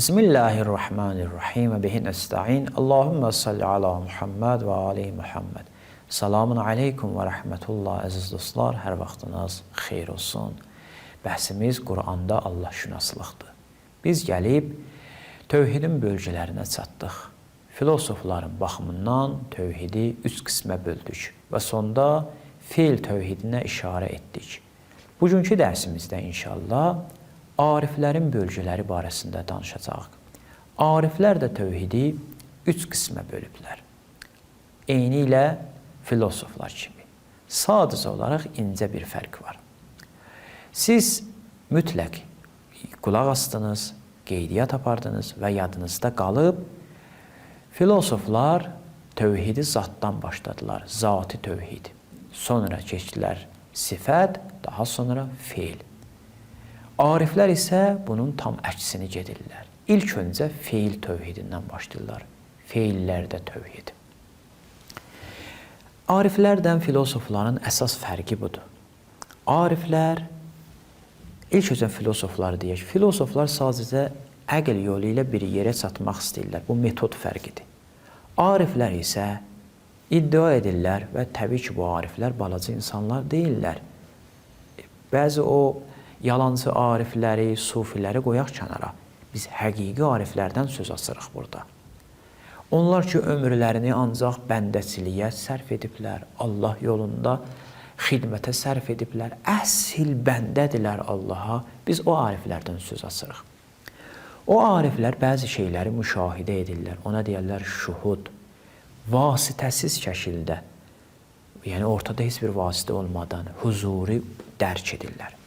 Bismillahirrahmanirrahim və bihi nəstəin. Allahümmə salli ala Muhammed və ali Muhammed. Salamun aleykum və rəhmətullah, əziz dostlar, hər vaxtınız xeyr olsun. Bəhsimiz Quranda Allah-şünaslıqdır. Biz gəlib tövhidin bölgələrinə çatdıq. Filosofların baxımından tövhidi 3 qismə böldük və sonda feil tövhidinə işarə etdik. Bugünkü dərsimizdə inşallah ariflərin bölgələri barəsində danışacağıq. Ariflər də tövhidi 3 qismə bölüblər. Eyni ilə filosoflar kimi. Sadəcə olaraq incə bir fərq var. Siz mütləq qulaq astınız, qeydiyyat apardınız və yadınızda qalıb, filosoflar tövhidi zatdan başladılar, zati tövhid. Sonra keçdilər sifət, daha sonra feil. Ariflər isə bunun tam əksini gedirlər. İlk öncə feil tövhidindən başlayırlar. Feillərdə tövhid. Ariflərdən filosofların əsas fərqi budur. Ariflər, ilk öncə filosofları deyək. Filosoflar sadəcə əql yolu ilə bir yerə çatmaq istəyirlər. Bu metod fərqidir. Ariflər isə iddia edirlər və təbii ki, bu ariflər balaca insanlar deyirlər. Bəzi o yalancı arifləri, sufiləri qoyaq kənara. Biz həqiqi ariflərdən söz açırıq burada. Onlar ki, ömürlərini ancaq bəndəçiliyə sərf ediblər, Allah yolunda xidmətə sərf ediblər, əsil bəndədirlər Allaha. Biz o ariflərdən söz açırıq. O ariflər bəzi şeyləri müşahidə edirlər. Ona deyərlər şuhud, vasitəsiz şəkildə, yəni ortada heç bir vasitə olmadan huzuri dərk edirlər.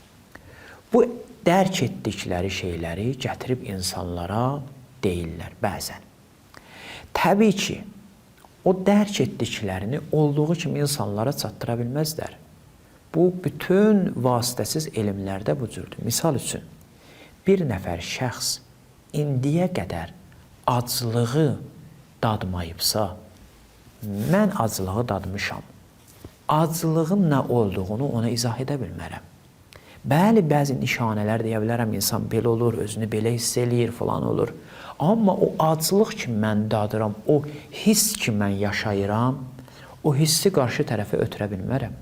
Bu dərk etdikləri şeyləri gətirib insanlara deyirlər bəzən. Təbii ki, o dərk etdiklərini olduğu kimi insanlara çatdıra bilməzlər. Bu, bütün vasitəsiz elmlərdə bu cürdür. Misal üçün, bir nəfər şəxs indiyə qədər acılığı dadmayıbsa, mən acılığı dadmışam. Acılığın nə olduğunu ona izah edə bilmərəm. Bəli, bəzi nişanələr deyə bilərəm, insan belə olur, özünü belə hiss eləyir, falan olur. Amma o acılıq ki, mən dadıram, o hiss ki, mən yaşayıram, o hissi qarşı tərəfə ötürə bilmərəm.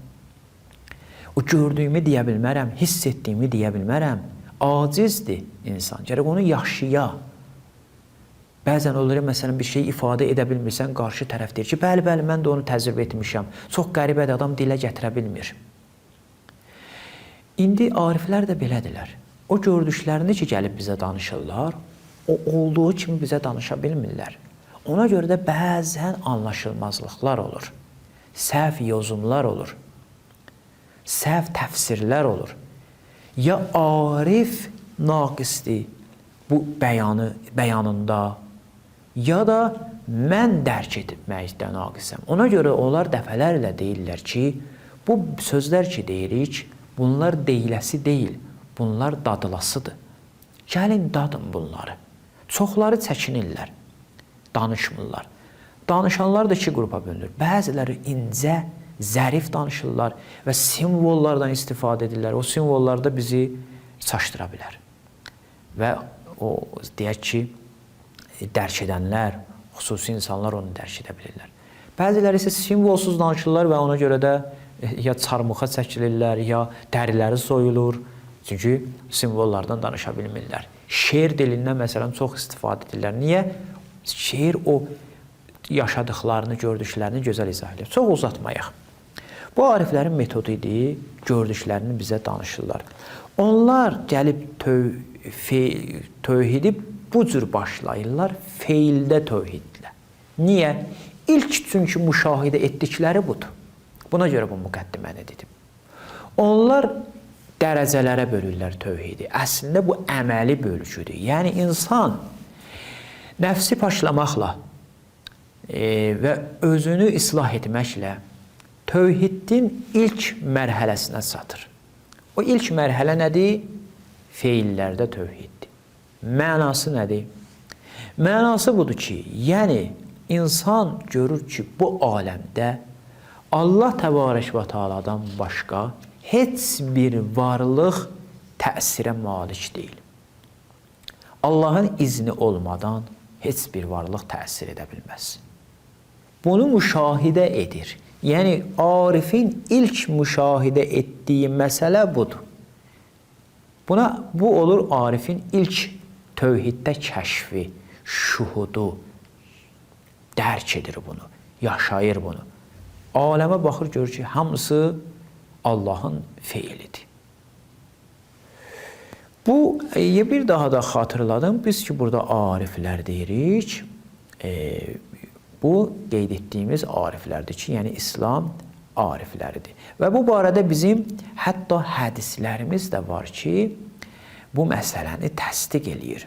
O gördüyümü deyə bilmərəm, hiss etdiyimi deyə bilmərəm. Acizdir insan, gərək onu yaşaya. Bəzən olur, məsələn, bir şey ifadə edə bilmirsən, qarşı tərəf deyir ki, bəli, mən də onu təcrübə etmişəm. Çox qəribədir, adam dilə gətirə bilmir. İndi ariflər də belədirlər. O gördüklərini ki, gəlib bizə danışırlar, o olduğu kimi bizə danışa bilmirlər. Ona görə də bəzən anlaşılmazlıqlar olur, səhv yozumlar olur, səhv təfsirlər olur. Ya arif naqisdir bu bəyanında, ya da mən dərk etməkdə naqisəm. Ona görə onlar dəfələrlə deyirlər ki, bu sözlər ki deyirik, bunlar deyiləsi deyil, bunlar dadılasıdır. Gəlin dadın bunları. Çoxları çəkinirlər, danışmırlar. Danışanlar da 2 qrupa bölünür. Bəziləri incə, zərif danışırlar və simvollardan istifadə edirlər. O simvollar da bizi çaşdıra bilər. Və o, deyək ki, dərk edənlər, xüsusi insanlar onu dərk edə bilirlər. Bəziləri isə simvolsuz danışırlar və ona görə də ya çarmıxa çəkilirlər, ya dəriləri soyulur. Çünki simvollardan danışa bilmirlər. Şeir dilindən məsələn çox istifadə edirlər. Niyə? Şeir o yaşadıqlarını, gördüklərini gözəl izah edir. Çox uzatmayaq. Bu ariflərin metodu idi, gördüklərini bizə danışırlar. Onlar gəlib tövhidi bu cür başlayırlar, feildə tövhidlə. Niyə? İlk çünki müşahidə etdikləri budur. Buna görə bu müqəddiməni dedim. Onlar dərəcələrə bölürlər tövhidi. Əslində bu əməli bölgüdür. Yəni insan nəfsi paşlamaqla və özünü islah etməklə tövhidin ilk mərhələsinə çatır. O ilk mərhələ nədir? Feillərdə tövhiddir. Mənası nədir? Mənası budur ki, yəni insan görür ki, bu aləmdə Allah təbarək və teala'dan başqa heç bir varlıq təsirə malik deyil. Allahın izni olmadan heç bir varlıq təsir edə bilməz. Bunu müşahidə edir. Yəni, arifin ilk müşahidə etdiyi məsələ budur. Bu olur arifin ilk tövhiddə kəşfi, şuhudu, dərk edir bunu, yaşayır bunu. Aləmə baxır, görür ki, hamısı Allahın feilidir. Bu, bir daha da xatırladım, biz ki, burada ariflər deyirik, bu, qeyd etdiyimiz ariflərdir ki, yəni İslam arifləridir. Və bu barədə bizim hətta hədislərimiz də var ki, bu məsələni təsdiq eləyir.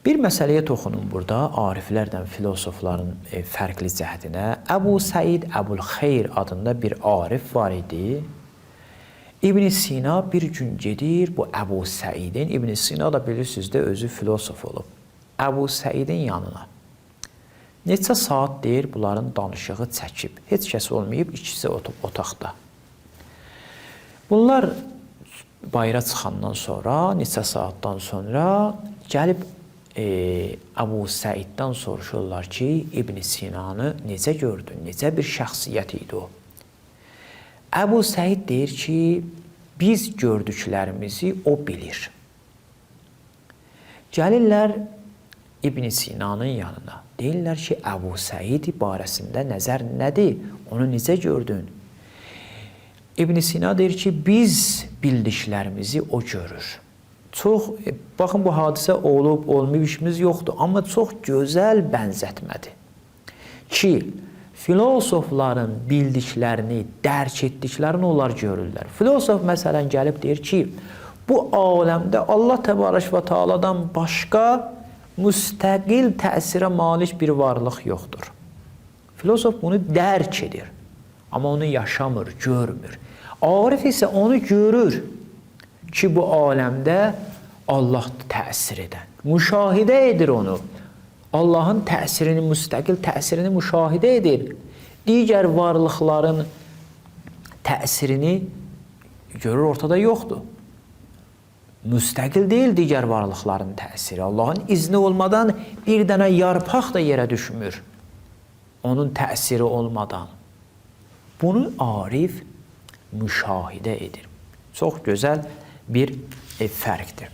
Bir məsələyə toxunum burada, ariflərdən filosofların fərqli cəhdinə. Əbu Səid Əbul-Xeyr adında bir arif var idi. İbn Sina bir gün gedir bu Əbu Səidin, İbn Sina da bilirsiniz də özü filosof olub. Əbu Səidin yanına. Neçə saat deyir, bunların danışığı çəkib. Heç kəs olmayıb, ikisi otaqda. Bunlar bayıra çıxandan sonra, neçə saatdan sonra gəlib Əbu Səiddən soruşurlar ki, İbn Sinanı necə gördün, necə bir şəxsiyyət idi o? Əbu Səid deyir ki, biz gördüklərimizi o bilir. Gəlirlər İbn Sinanın yanına. Deyirlər ki, Əbu Səid barəsində nəzər nədir? Onu necə gördün? İbn Sina deyir ki, biz bildiklərimizi o görür. Baxın, bu hadisə olub, olmayıb işimiz yoxdur. Amma çox gözəl bənzətmədir. Ki, filosofların bildiklərini, dərk etdiklərini onlar görürlər. Filosof məsələn gəlib deyir ki, bu aləmdə Allah Təbarək və Teala'dan başqa müstəqil təsirə malik bir varlıq yoxdur. Filosof bunu dərk edir. Amma onu yaşamır, görmür. Arif isə onu görür ki, bu aləmdə Allah təsir edən. Müşahidə edir onu. Allahın təsirini, müstəqil təsirini müşahidə edir. Digər varlıqların təsirini görür, ortada yoxdur. Müstəqil deyil digər varlıqların təsiri. Allahın izni olmadan bir dənə yarpaq da yerə düşmür. Onun təsiri olmadan. Bunu arif müşahidə edir. Çox gözəl bir fərqdir.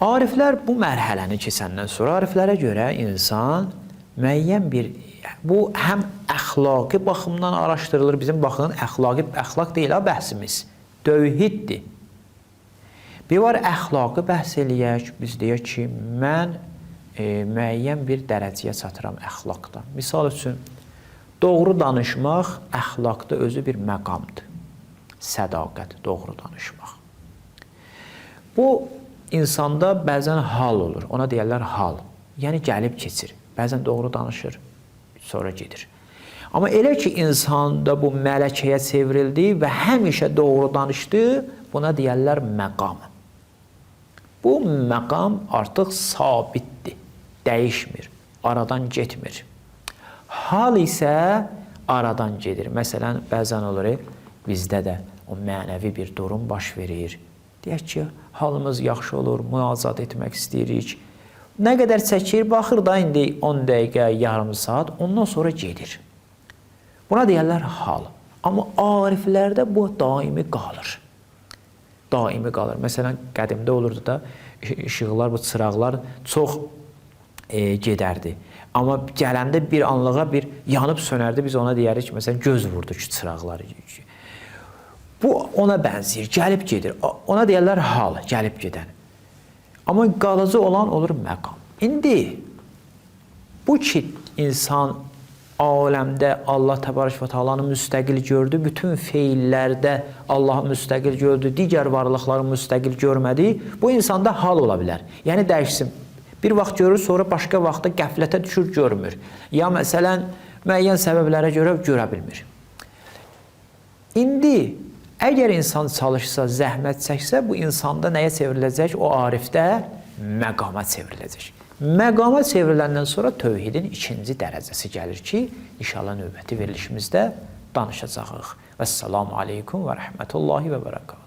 Ariflər bu mərhələni keçəndən sonra ariflərə görə insan müəyyən bir, bu həm əxlaqi baxımdan araşdırılır. Bizim baxın, əxlaq deyil ha bəhsimiz, tövhiddir. Bir var əxlaqı bəhs eləyək, biz deyək ki, mən müəyyən bir dərəcəyə çatıram əxlaqda. Misal üçün, doğru danışmaq əxlaqda özü bir məqamdır. Sədaqət, doğru danışmaq. Bu, insanda bəzən hal olur, ona deyərlər hal. Yəni, gəlib keçir, bəzən doğru danışır, sonra gedir. Amma elə ki, insanda bu mələkəyə çevrildi və həmişə doğru danışdı, buna deyərlər məqam. Bu məqam artıq sabitdir, dəyişmir, aradan getmir. Hal isə aradan gedir. Məsələn, bəzən olur, bizdə də o mənəvi bir durum baş verir. Deyək ki, halımız yaxşı olur, müazat etmək istəyirik. Nə qədər çəkir, baxır da indi 10 dəqiqə, yarım saat, ondan sonra gedir. Buna deyərlər hal. Amma ariflərdə bu daimi qalır. Daimi qalır. Məsələn, qədimdə olurdu da, işıqlar, bu çıraqlar çox gedərdi. Amma gələndə bir anlığa bir yanıb sönərdi, biz ona deyərik ki, məsələn, göz vurdu ki, çıraqları. Bu ona bənzəyir, gəlib gedir. Ona deyərlər hal, gəlib gedən. Amma qalıcı olan olur məqam. İndi bu ki, insan aləmdə Allah Təbarək və Teala'nı müstəqil gördü, bütün feillərdə Allahı müstəqil gördü, digər varlıqları müstəqil görmədi, bu insanda hal ola bilər. Yəni, dəyişsin. Bir vaxt görür, sonra başqa vaxtda qəflətə düşür, görmür. Ya məsələn, müəyyən səbəblərə görə görə bilmir. İndi, əgər insan çalışsa, zəhmət çəksə, bu insanda nəyə çevriləcək? O arifdə məqama çevriləcək. Məqama çevriləndən sonra tövhidin ikinci dərəcəsi gəlir ki, inşallah növbəti verilişimizdə danışacağıq. Vəssalamu aleykum və rəhmətullahi və bərəkatuhu.